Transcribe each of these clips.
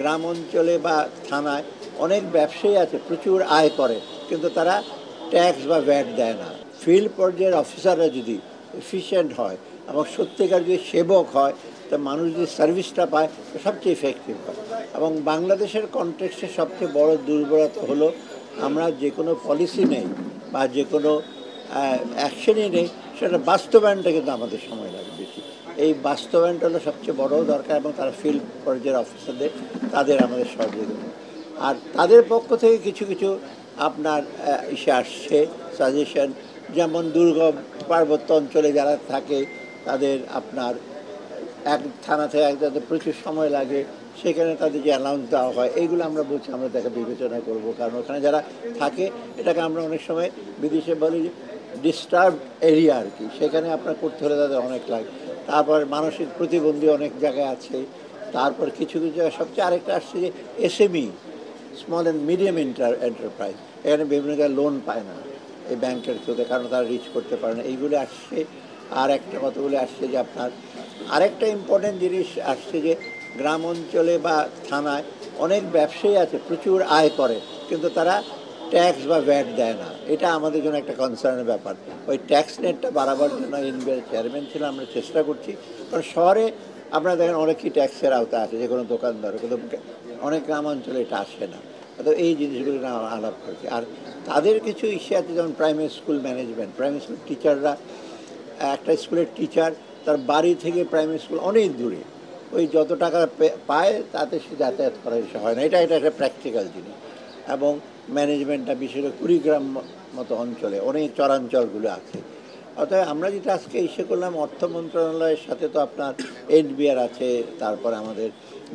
গ্রাম অঞ্চলে বা থানায় অনেক ব্যবসায়ী আছে, প্রচুর আয় করে, কিন্তু তারা ট্যাক্স বা ভ্যাট দেয় না। ফিল্ড পর্যায়ের অফিসাররা যদি এফিশিয়েন্ট হয় এবং সত্যিকার যদি সেবক হয়, তা মানুষ যে সার্ভিসটা পায় সবচেয়ে ইফেক্টিভ হয়। এবং বাংলাদেশের কনটেক্সটে সবচেয়ে বড় দুর্বলতা হলো আমরা যে কোনো পলিসি নেই বা যে কোনো অ্যাকশনই নেই, সেটা বাস্তবায়নটা কিন্তু আমাদের সময় লাগে বেশি। এই বাস্তবায়নটা হলো সবচেয়ে বড় দরকার, এবং তারা ফিল্ড পর্যায়ের অফিসারদের তাদের আমাদের সহযোগিতা। আর তাদের পক্ষ থেকে কিছু কিছু আপনার ইসে আসছে সাজেশন, যেমন দুর্গম পার্বত্য অঞ্চলে যারা থাকে তাদের আপনার এক থানা থেকে এক জায়গাতে প্রচুর সময় লাগে, সেখানে তাদের যে অ্যালাউন্স দেওয়া হয়, এইগুলো আমরা বলছি আমরা তাকে বিবেচনা করব, কারণ ওখানে যারা থাকে এটাকে আমরা অনেক সময় বিদেশে বলি ডিস্টার্বড এরিয়া আর কি, সেখানে আপনার করতে হলে তাদের অনেক লাগে। তারপর মানসিক প্রতিবন্ধী অনেক জায়গায় আছে। তারপর কিছু কিছু জায়গায় সবচেয়ে আরেকটা আসছে যে SME, small and medium enterprise, এখানে বিভিন্ন জায়গায় লোন পায় না এই ব্যাংকের থ্রুতে, কারণ তারা রিচ করতে পারে না। এইগুলো আসছে। আর একটা কতগুলো আসছে যে আপনার আরেকটা ইম্পর্টেন্ট জিনিস আসছে যে গ্রাম অঞ্চলে বা থানায় অনেক ব্যবসায়ী আছে, প্রচুর আয় করে, কিন্তু তারা ট্যাক্স বা ভ্যাট দেয় না। এটা আমাদের জন্য একটা কনসার্নের ব্যাপার। ওই ট্যাক্স নেটটা বাড়াবার জন্য এনবিআর চেয়ারম্যান ছিলাম, আমরা চেষ্টা করছি। কারণ শহরে আপনারা দেখেন অনেকই ট্যাক্সের আওতা আছে, যে কোনো দোকানদার, কিন্তু অনেক গ্রাম অঞ্চলে এটা আসে না। তো এই জিনিসগুলো না আলাপ করছি। আর তাদের কিছু ইস্যু আছে, যেমন primary school management, primary school টিচাররা, একটা স্কুলের টিচার তার বাড়ি থেকে প্রাইমারি স্কুল অনেক দূরে, ওই যত টাকা পায় তাতে সে যাতায়াত করা এসে হয় না। এটা একটা প্র্যাকটিক্যাল জিনিস। এবং ম্যানেজমেন্টটা বিশেষ করে কুড়িগ্রাম মতো অঞ্চলে অনেক চরাঞ্চলগুলো আছে। অর্থাৎ আমরা যেটা আজকে ইস্যু করলাম, অর্থ মন্ত্রণালয়ের সাথে তো আপনার এনবিআর আছে, তারপর আমাদের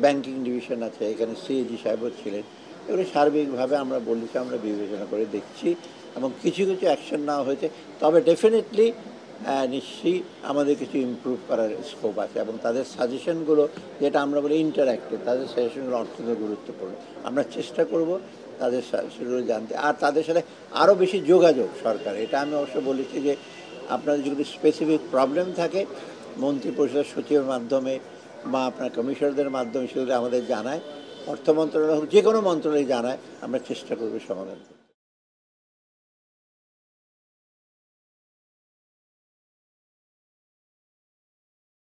ব্যাংকিং ডিভিশন আছে, এখানে সিএজি সাহেবও ছিলেন। এগুলো সার্বিকভাবে আমরা বলেছি, আমরা বিবেচনা করে দেখছি, এবং কিছু কিছু অ্যাকশন নেওয়া হয়েছে। তবে ডেফিনেটলি নিশ্চয়ই আমাদের কিছু ইমপ্রুভ করার স্কোপ আছে, এবং তাদের সাজেশনগুলো, যেটা আমরা বলি ইন্টারঅ্যাক্টিভ, তাদের সাজেশনগুলো অত্যন্ত গুরুত্বপূর্ণ। আমরা চেষ্টা করব তাদের সাজেশনগুলো জানতে, আর তাদের সাথে আরও বেশি যোগাযোগ সরকার। এটা আমি অবশ্য বলেছি যে আপনাদের যদি স্পেসিফিক প্রবলেম থাকে, মন্ত্রী পরিষদ সচিবের মাধ্যমে বা আপনার কমিশনারদের মাধ্যমে সেগুলো আমাদের জানায়, অর্থ মন্ত্রণালয় হোক, যে কোনো মন্ত্রণালয় জানায়, আমরা চেষ্টা করব সমাধান করতে।